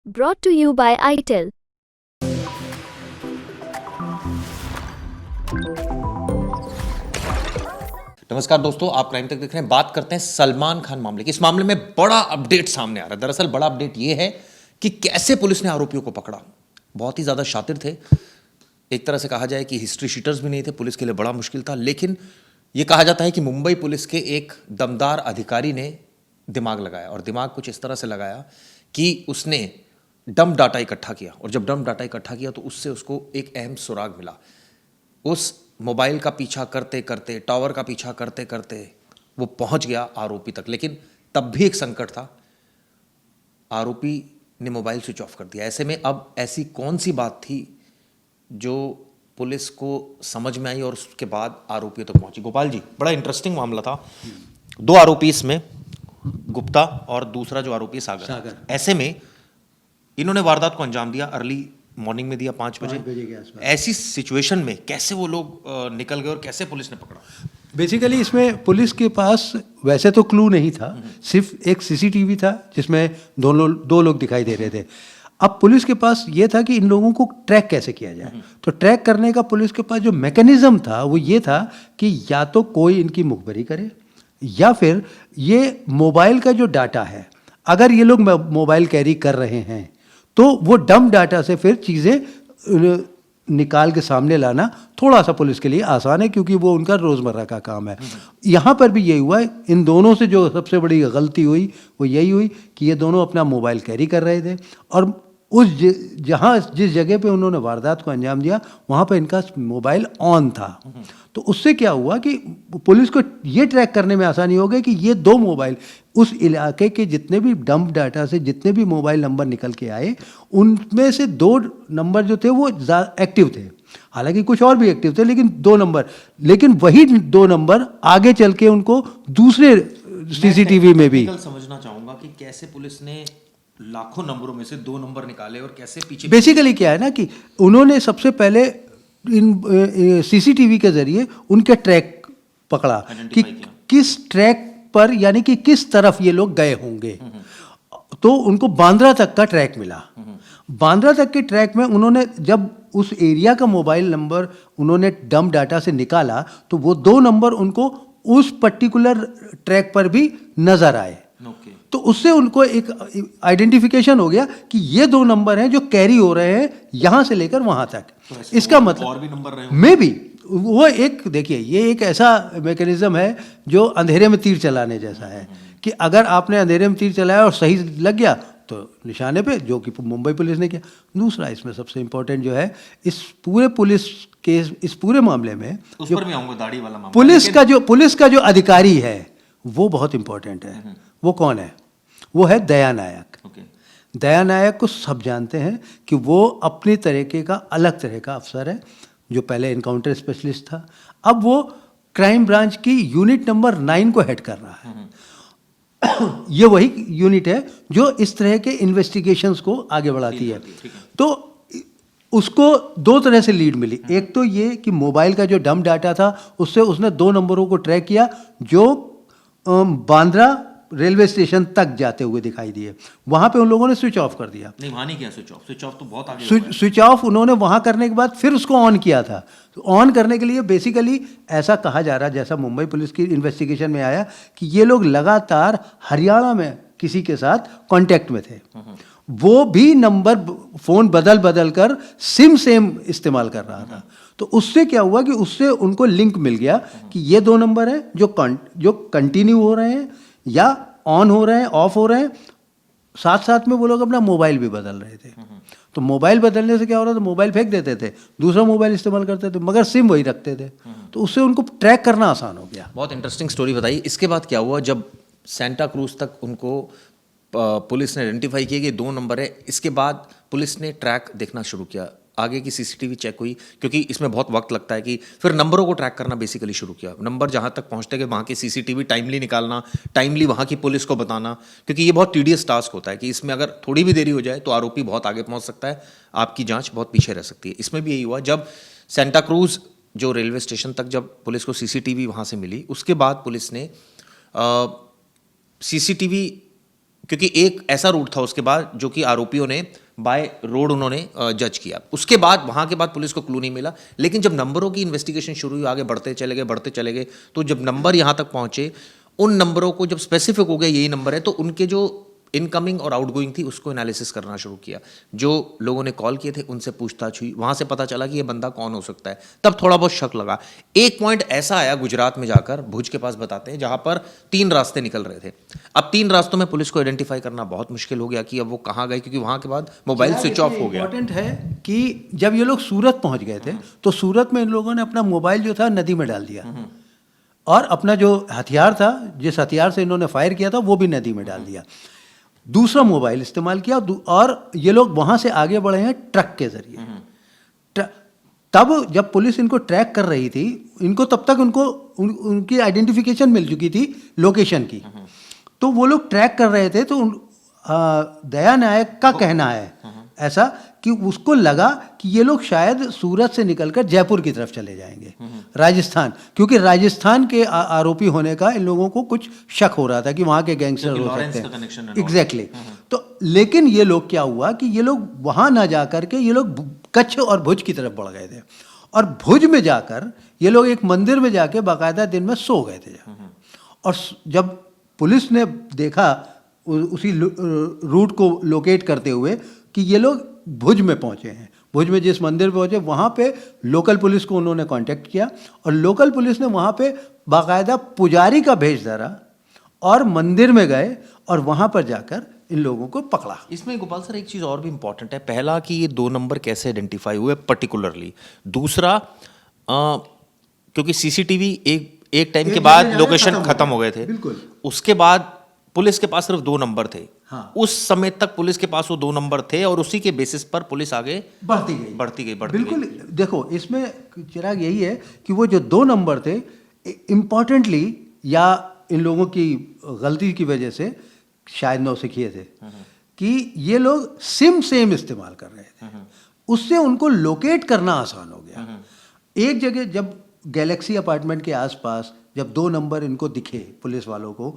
Brought to you by ITEL. नमस्कार दोस्तों, आप क्राइम तक देख रहे हैं। बात करते हैं सलमान खान मामले की। इस मामले में बड़ा अपडेट सामने आ रहा है। दरअसल बड़ा अपडेट यह है कि कैसे पुलिस ने आरोपियों को पकड़ा। बहुत ही ज्यादा शातिर थे। एक तरह से कहा जाए कि हिस्ट्री शीटर्स भी नहीं थे। पुलिस के लिए बड़ा मुश्किल था। लेकिन यह कहा जाता है कि मुंबई पुलिस के एक दमदार अधिकारी ने दिमाग लगाया, और दिमाग कुछ इस तरह से लगाया कि उसने डंप डाटा इकट्ठा किया, और जब डंप डाटा इकट्ठा किया तो उससे उसको एक अहम सुराग मिला। उस मोबाइल का पीछा करते करते, टावर का पीछा करते करते वो पहुंच गया आरोपी तक। लेकिन तब भी एक संकट था, आरोपी ने मोबाइल स्विच ऑफ कर दिया। ऐसे में अब ऐसी कौन सी बात थी जो पुलिस को समझ में आई और उसके बाद आरोपियों तक पहुंची? गोपाल जी, बड़ा इंटरेस्टिंग मामला था। दो आरोपी इसमें, गुप्ता और दूसरा जो आरोपी सागर। ऐसे में इन्होंने वारदात को अंजाम दिया, अर्ली मॉर्निंग में दिया 5 बजे के आसपास। ऐसी सिचुएशन में कैसे वो लोग निकल गए और कैसे पुलिस ने पकड़ा? बेसिकली इसमें पुलिस के पास वैसे तो क्लू नहीं था, सिर्फ एक सीसीटीवी था जिसमें दो लोग दिखाई दे रहे थे। अब पुलिस के पास ये था कि इन लोगों को ट्रैक कैसे किया जाए। तो ट्रैक करने का पुलिस के पास जो मैकेनिज्म था वो ये था कि या तो कोई इनकी मुखबरी करे, या फिर ये मोबाइल का जो डाटा है, अगर ये लोग मोबाइल कैरी कर रहे हैं तो वो डंप डाटा से फिर चीज़ें निकाल के सामने लाना थोड़ा सा पुलिस के लिए आसान है, क्योंकि वो उनका रोज़मर्रा का काम है। यहाँ पर भी यही हुआ है। इन दोनों से जो सबसे बड़ी गलती हुई वो यही हुई कि ये दोनों अपना मोबाइल कैरी कर रहे थे, और उस जिस जगह पे उन्होंने वारदात को अंजाम दिया वहाँ पे इनका मोबाइल ऑन था। तो उससे क्या हुआ कि पुलिस को ये ट्रैक करने में आसानी हो गई कि ये दो मोबाइल, उस इलाके के जितने भी डंप डाटा से जितने भी मोबाइल नंबर निकल के आए, उनमें से 2 नंबर जो थे वो एक्टिव थे। हालांकि कुछ और भी एक्टिव थे, लेकिन 2 नंबर, लेकिन वही 2 नंबर आगे चल के उनको दूसरे सीसीटीवी में भी समझना चाहूंगा कि कैसे पुलिस ने लाखों नंबरों में से 2 नंबर निकाले और कैसे पीछे। बेसिकली क्या है ना कि उन्होंने सबसे पहले इन सीसीटीवी के जरिए उनके ट्रैक पकड़ा कि किस ट्रैक पर, यानी कि किस तरफ ये लोग गए होंगे। तो उनको बांद्रा तक का ट्रैक मिला। बांद्रा तक के ट्रैक में उन्होंने जब उस एरिया का मोबाइल नंबर उन्होंने डंप डाटा से निकाला तो वो 2 नंबर उनको उस पर्टिकुलर ट्रैक पर भी नजर आए। तो उससे उनको एक आइडेंटिफिकेशन हो गया कि ये 2 नंबर हैं जो कैरी हो रहे हैं यहाँ से लेकर वहाँ तक। तो इसका मतलब और भी नंबर रहे में भी वो एक, देखिए ये एक ऐसा मैकेनिज्म है जो अंधेरे में तीर चलाने जैसा है कि अगर आपने अंधेरे में तीर चलाया और सही लग गया तो निशाने पे, जो कि मुंबई पुलिस ने किया। दूसरा इसमें सबसे इम्पोर्टेंट जो है इस पूरे पुलिस केस, इस पूरे मामले में उस पर भी आऊंगा, दाढ़ी वाला मामला। पुलिस का जो अधिकारी है वो बहुत इंपॉर्टेंट है। वो कौन है? वो है दया नायक। दया नायक को सब जानते हैं कि वो अपनी तरीके का अलग तरह का अफसर है, जो पहले इनकाउंटर स्पेशलिस्ट था, अब वो क्राइम ब्रांच की यूनिट नंबर 9 को हेड कर रहा है। ये वही यूनिट है जो इस तरह के इन्वेस्टिगेशंस को आगे बढ़ाती है। तो उसको 2 तरह से लीड मिली। एक तो ये कि मोबाइल का जो डंप डाटा था उससे उसने 2 नंबरों को ट्रैक किया जो बांद्रा रेलवे स्टेशन तक जाते हुए दिखाई दिए। वहां पे उन लोगों ने स्विच ऑफ कर दिया। नहीं, वहां नहीं किया स्विच ऑफ। स्विच ऑफ तो बहुत आगे। स्विच ऑफ उन्होंने वहां करने के बाद फिर उसको ऑन किया था। तो ऑन करने के लिए बेसिकली ऐसा कहा जा रहा, जैसा मुंबई पुलिस की इन्वेस्टिगेशन में आया, कि ये लोग लगातार हरियाणा में किसी के साथ कांटेक्ट में थे। वो भी नंबर, फोन बदल बदल कर सिम सेम इस्तेमाल कर रहा था। तो उससे क्या हुआ कि उससे उनको लिंक मिल गया कि ये 2 नंबर हैं जो कंटिन्यू हो रहे हैं या ऑन हो रहे हैं, ऑफ हो रहे हैं। साथ साथ में वो लोग अपना मोबाइल भी बदल रहे थे। तो मोबाइल बदलने से क्या हो रहा था, मोबाइल फेंक देते थे, दूसरा मोबाइल इस्तेमाल करते थे, मगर सिम वही रखते थे। तो उससे उनको ट्रैक करना आसान हो गया। बहुत इंटरेस्टिंग स्टोरी बताई। इसके बाद क्या हुआ? जब सेंटा क्रूज तक उनको पुलिस ने आइडेंटिफाई किया कि 2 नंबर है, इसके बाद पुलिस ने ट्रैक देखना शुरू किया। आगे की सीसीटीवी चेक हुई, क्योंकि इसमें बहुत वक्त लगता है, कि फिर नंबरों को ट्रैक करना बेसिकली शुरू किया। नंबर जहां तक पहुंचते गए वहां की सीसीटीवी टाइमली निकालना, टाइमली वहां की पुलिस को बताना, क्योंकि ये बहुत टीडियस टास्क होता है कि इसमें अगर थोड़ी भी देरी हो जाए तो आरोपी बहुत आगे पहुंच सकता है, आपकी जांच बहुत पीछे रह सकती है। इसमें भी यही हुआ। जब सेंटा क्रूज जो रेलवे स्टेशन तक जब पुलिस को सीसीटीवी वहां से मिली, उसके बाद पुलिस ने सीसीटीवी क्योंकि एक ऐसा रूट था उसके बाद जो कि आरोपियों ने बाय रोड उन्होंने जज किया। उसके बाद वहाँ के बाद पुलिस को क्लू नहीं मिला, लेकिन जब नंबरों की इन्वेस्टिगेशन शुरू हुई, आगे बढ़ते चले गए, तो जब नंबर यहाँ तक पहुँचे, उन नंबरों को जब स्पेसिफिक हो गया यही नंबर है, तो उनके जो इनकमिंग और आउटगोइंग थी उसको एनालिसिस करना शुरू किया। जो लोगों ने कॉल किए थे उनसे पूछताछ हुई, वहाँ से पता चला कि ये बंदा कौन हो सकता है। तब थोड़ा बहुत शक लगा। एक पॉइंट ऐसा आया गुजरात में जाकर, भुज के पास बताते हैं, जहाँ पर 3 रास्ते निकल रहे थे। अब 3 रास्तों में पुलिस को आइडेंटिफाई करना बहुत मुश्किल हो गया कि अब वो कहाँ गए, क्योंकि वहाँ के बाद मोबाइल स्विच ऑफ हो गया। इंपॉर्टेंट है कि जब ये लोग सूरत पहुँच गए थे तो सूरत में इन लोगों ने अपना मोबाइल जो था नदी में डाल दिया, और अपना जो हथियार था, जिस हथियार से इन्होंने फायर किया था, वो भी नदी में डाल दिया। दूसरा मोबाइल इस्तेमाल किया, और ये लोग वहां से आगे बढ़े हैं ट्रक के जरिए। तब जब पुलिस इनको ट्रैक कर रही थी, इनको तब तक उनकी आइडेंटिफिकेशन मिल चुकी थी लोकेशन की, तो वो लोग ट्रैक कर रहे थे। तो दया नायक का कहना है ऐसा कि उसको लगा कि ये लोग शायद सूरत से निकलकर जयपुर की तरफ चले जाएंगे, राजस्थान, क्योंकि राजस्थान के आरोपी होने का इन लोगों को कुछ शक हो रहा था कि वहाँ के गैंगस्टर हो सकते हैं। एग्जैक्टली। तो लेकिन ये लोग क्या हुआ कि ये लोग वहाँ ना जा कर के ये लोग कच्छ और भुज की तरफ बढ़ गए थे, और भुज में जाकर ये लोग एक मंदिर में जाके बाकायदा दिन में सो गए थे। और जब पुलिस ने देखा उसी रूट को लोकेट करते हुए कि ये लोग भुज में पहुंचे हैं, भुज में जिस मंदिर पे पहुंचे वहाँ पे लोकल पुलिस को उन्होंने कांटेक्ट किया, और लोकल पुलिस ने वहाँ पे बाकायदा पुजारी का भेष धरा और मंदिर में गए और वहाँ पर जाकर इन लोगों को पकड़ा। इसमें गोपाल सर एक चीज़ और भी इंपॉर्टेंट है। पहला कि ये 2 नंबर कैसे आइडेंटिफाई हुए पर्टिकुलरली। दूसरा क्योंकि सीसीटीवी एक टाइम के बाद लोकेशन खत्म हो गए थे, बिल्कुल। उसके बाद पुलिस के पास सिर्फ 2 नंबर थे। हाँ। उस समय तक पुलिस के पास वो 2 नंबर थे, और उसी के बेसिस पर पुलिस आगे बढ़ती गई। बिल्कुल। देखो, इसमें चिराग यही है कि वो जो 2 नंबर थे, इम्पोर्टेंटली या इन लोगों की गलती की वजह से शायद नौसिखिए थे कि ये लोग सिम सेम इस्तेमाल कर रहे थे, उससे उनको लोकेट करना आसान हो गया। एक जगह जब गैलेक्सी अपार्टमेंट के आसपास जब 2 नंबर इनको दिखे पुलिस वालों को,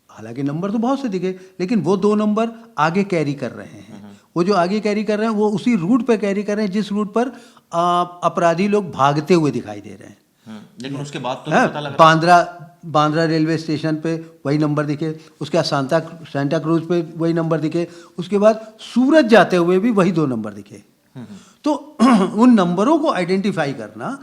हालांकि नंबर तो बहुत से दिखे, लेकिन वो 2 नंबर आगे कैरी कर रहे हैं। वो जो आगे कैरी कर रहे हैं वो उसी रूट पे कैरी कर रहे हैं जिस रूट पर अपराधी लोग भागते हुए दिखाई दे रहे हैं। लेकिन उसके बाद तो पता लगा बांद्रा रेलवे स्टेशन पे वही नंबर दिखे, उसके बाद सांता क्रूज पे वही नंबर दिखे, उसके बाद सूरत जाते हुए भी वही 2 नंबर दिखे। तो उन नंबरों को आइडेंटिफाई करना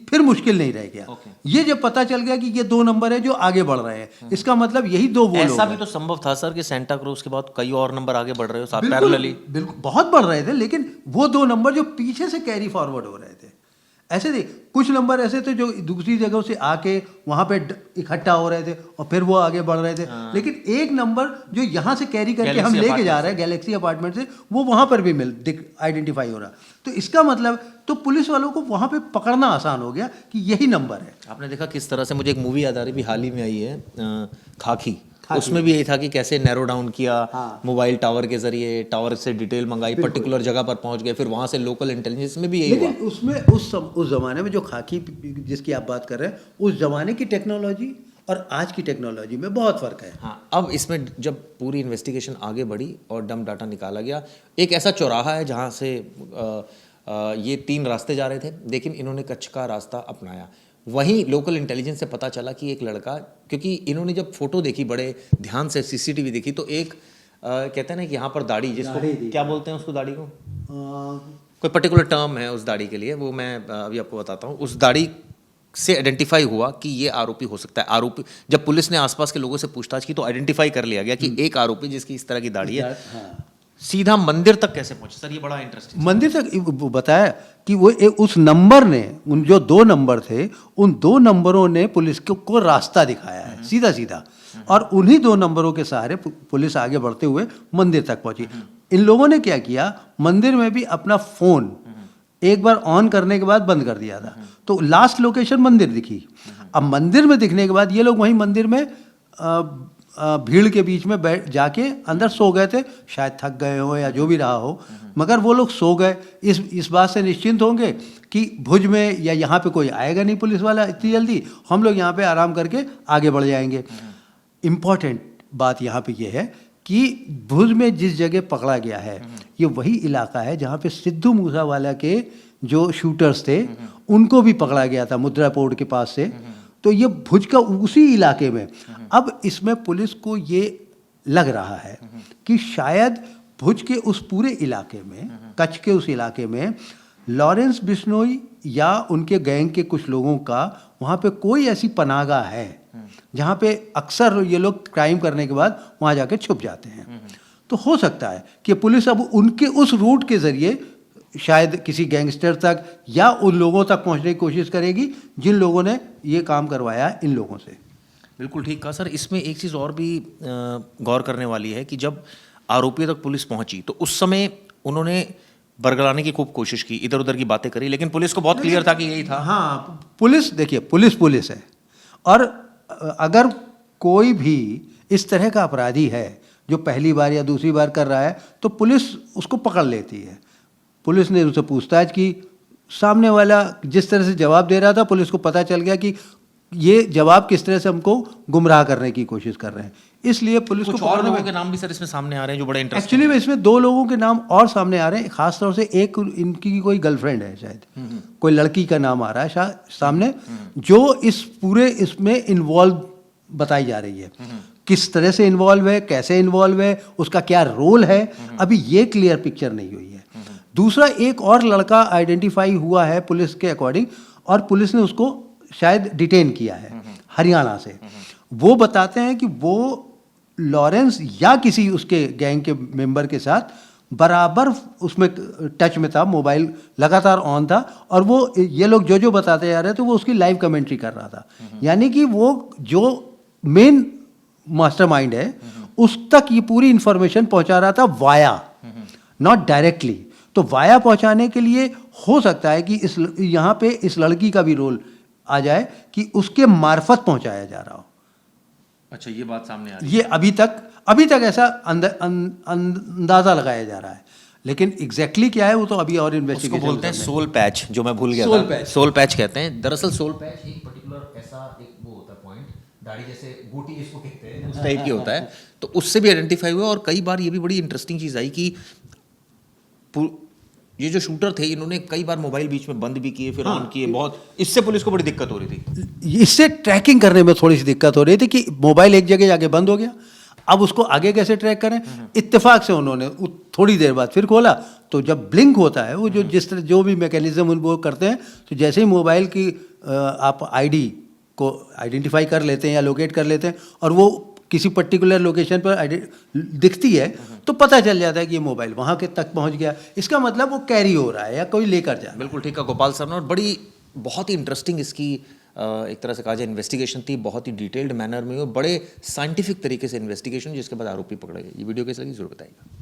फिर मुश्किल नहीं रह गया। ये जब पता चल गया कि ये 2 नंबर है जो आगे बढ़ रहे हैं, इसका मतलब यही 2 वो लोग। ऐसा भी तो संभव था सर कि सेंटा क्रूज के बाद कई और नंबर आगे बढ़ रहे हो साथ पैरेलली। बिल्कुल, बहुत बढ़ रहे थे, लेकिन वो 2 नंबर जो पीछे से कैरी फॉरवर्ड हो रहे थे, ऐसे थे। कुछ नंबर ऐसे थे जो दूसरी जगहों से आके वहां पे इकट्ठा हो रहे थे और फिर वो आगे बढ़ रहे थे। लेकिन एक नंबर जो यहाँ से कैरी करके हम लेके जा रहे हैं गैलेक्सी अपार्टमेंट से, वो वहां पर भी आइडेंटिफाई हो रहा। तो इसका मतलब तो पुलिस वालों को वहां पे पकड़ना आसान हो गया कि यही नंबर है। आपने देखा किस तरह से, मुझे एक मूवी याद आ रही, भी हाल ही में आई है खाकी, उसमें भी यही था कि कैसे नैरो डाउन किया, मोबाइल टावर के जरिए, टावर से डिटेल मंगाई, पर्टिकुलर जगह पर पहुंच गए, फिर वहां से लोकल इंटेलिजेंस में भी यही हुआ। उसमें उस जमाने में जो खाकी जिसकी आप बात कर रहे हैं, उस जमाने की टेक्नोलॉजी और आज की टेक्नोलॉजी में बहुत फर्क है। हाँ, अब इसमें जब पूरी इन्वेस्टिगेशन आगे बढ़ी और डम डाटा निकाला गया, एक ऐसा चौराहा है जहाँ से ये 3 रास्ते जा रहे थे, लेकिन इन्होंने कच्छ का रास्ता अपनाया। वहीं लोकल इंटेलिजेंस से पता चला कि एक लड़का, क्योंकि इन्होंने जब फोटो देखी बड़े ध्यान से, सीसीटीवी देखी, तो एक कहते हैं ना कि यहाँ पर दाढ़ी, जिसको क्या बोलते हैं उसको, दाढ़ी को कोई पर्टिकुलर टर्म है उस दाढ़ी के लिए, वो मैं अभी आपको बताता हूँ। उस दाढ़ी से आइडेंटिफाई हुआ कि ये आरोपी हो सकता है। आरोपी, जब पुलिस ने आसपास के लोगों से पूछताछ की तो आइडेंटिफाई कर लिया गया कि एक आरोपी जिसकी इस तरह की दाढ़ी है। सीधा मंदिर तक कैसे पहुंचे सर, ये बड़ा इंटरेस्टिंग। मंदिर तक बताया कि वो उस नंबर ने, उन जो 2 नंबर थे, उन 2 नंबरों ने पुलिस को रास्ता दिखाया है सीधा सीधा, और उन्हीं 2 नंबरों के सहारे पुलिस आगे बढ़ते हुए मंदिर तक पहुंची। इन लोगों ने क्या किया, मंदिर में भी अपना फोन एक बार ऑन करने के बाद बंद कर दिया था, तो लास्ट लोकेशन मंदिर दिखी। अब मंदिर में दिखने के बाद ये लोग वहीं मंदिर में भीड़ के बीच में बैठ जाके अंदर सो गए थे, शायद थक गए हो या जो भी रहा हो, मगर वो लोग सो गए इस बात से निश्चिंत होंगे कि भुज में या यहाँ पे कोई आएगा नहीं पुलिस वाला इतनी जल्दी, हम लोग यहाँ पे आराम करके आगे बढ़ जाएंगे। इम्पॉर्टेंट बात यहाँ पे ये है कि भुज में जिस जगह पकड़ा गया है ये वही इलाका है जहाँ पे सिद्धू मूसावाला के जो शूटर्स थे उनको भी पकड़ा गया था मुद्रा पोर्ट के पास से। तो ये भुज का उसी इलाके में। अब इसमें पुलिस को ये लग रहा है कि शायद भुज के उस पूरे इलाके में, कच्छ के उस इलाके में लॉरेंस बिश्नोई या उनके गैंग के कुछ लोगों का वहाँ पे कोई ऐसी पनाहगाह है जहाँ पे अक्सर ये लोग क्राइम करने के बाद वहाँ जाके छुप जाते हैं। तो हो सकता है कि पुलिस अब उनके उस रूट के जरिए शायद किसी गैंगस्टर तक या उन लोगों तक पहुँचने की कोशिश करेगी जिन लोगों ने ये काम करवाया है इन लोगों से। बिल्कुल ठीक कहा सर। इसमें एक चीज़ और भी गौर करने वाली है कि जब आरोपियों तक पुलिस पहुंची तो उस समय उन्होंने बरगलाने की खूब कोशिश की, इधर उधर की बातें करी, लेकिन पुलिस को बहुत क्लियर था कि यही था। हाँ, पुलिस देखिए, पुलिस है, और अगर कोई भी इस तरह का अपराधी है जो पहली बार या दूसरी बार कर रहा है तो पुलिस उसको पकड़ लेती है। पुलिस ने उनसे पूछताछ की, सामने वाला जिस तरह से जवाब दे रहा था पुलिस को पता चल गया कि ये जवाब किस तरह से हमको गुमराह करने की कोशिश कर रहे हैं, इसलिए पुलिस को और लोगों के नाम भी सर इसमें सामने आ रहे हैं जो बड़े इंटरेस्टिंग। एक्चुअली इसमें 2 लोगों के नाम और सामने आ रहे हैं, खासतौर से एक इनकी कोई गर्लफ्रेंड है, शायद कोई लड़की का नाम आ रहा है शायद सामने, जो इस पूरे इसमें इन्वॉल्व बताई जा रही है। किस तरह से इन्वॉल्व है, कैसे इन्वॉल्व है, उसका क्या रोल है, अभी ये क्लियर पिक्चर नहीं हुई है। दूसरा, एक और लड़का आइडेंटिफाई हुआ है पुलिस के अकॉर्डिंग, और पुलिस ने उसको शायद डिटेन किया है हरियाणा से। वो बताते हैं कि वो लॉरेंस या किसी उसके गैंग के मेंबर के साथ बराबर उसमें टच में था, मोबाइल लगातार ऑन था, और वो ये लोग जो बताते जा रहे थे वो उसकी लाइव कमेंट्री कर रहा था। यानी कि वो जो मेन मास्टरमाइंड है उस तक ये पूरी इंफॉर्मेशन पहुंचा रहा था वाया, नॉट डायरेक्टली। तो वाया पहुंचाने के लिए हो सकता है कि इस यहाँ पे इस लड़की का भी रोल आ जाए कि उसके मार्फत पहुंचाया जा रहा हो। अच्छा, ये बात सामने आ रही है। ये अभी तक ऐसा अंदाजा लगाया जा रहा है, लेकिन एग्जैक्टली क्या है वो तो अभी और इन्वेस्टिगेशन। उसको बोलते हैं सोल पैच, जो मैं भूल गया था। सोल पैच कहते हैं। दरअसल सोल पैच एक पर्टिकुलर ऐसा एक वो होता है पॉइंट, दाढ़ी जैसे गोटी जिसको कहते हैं उस टाइप की होता है, तो उससे भी आइडेंटिफाई हुआ। और कई बार ये भी बड़ी इंटरेस्टिंग चीज़ आई कि ये जो शूटर थे इन्होंने कई बार मोबाइल बीच में बंद भी किए, फिर ऑन किए। बहुत इससे पुलिस को बड़ी दिक्कत हो रही थी। इससे ट्रैकिंग करने में थोड़ी सी दिक्कत हो रही थी कि मोबाइल एक जगह जाके बंद हो गया, अब उसको आगे कैसे ट्रैक करें। इत्तेफाक से उन्होंने थोड़ी देर बाद फिर खोला, तो जब ब्लिंक होता है वो जो जिस तरह जो भी मैकेनिज्म वो करते हैं, तो जैसे ही मोबाइल की आप आईडी को आइडेंटिफाई कर लेते हैं या लोकेट कर लेते हैं और वो किसी पर्टिकुलर लोकेशन पर दिखती है, तो पता चल जाता है कि ये मोबाइल वहाँ के तक पहुँच गया। इसका मतलब वो कैरी हो रहा है या कोई लेकर जा रहा है। बिल्कुल ठीक है गोपाल सर ने, और बड़ी बहुत ही इंटरेस्टिंग इसकी एक तरह से कहा जाए इन्वेस्टिगेशन थी, बहुत ही डिटेल्ड मैनर में, बड़े साइंटिफिक तरीके से इन्वेस्टिगेशन, जिसके बाद आरोपी पकड़े गए। ये वीडियो कैसे लगी जरूर बताइएगा।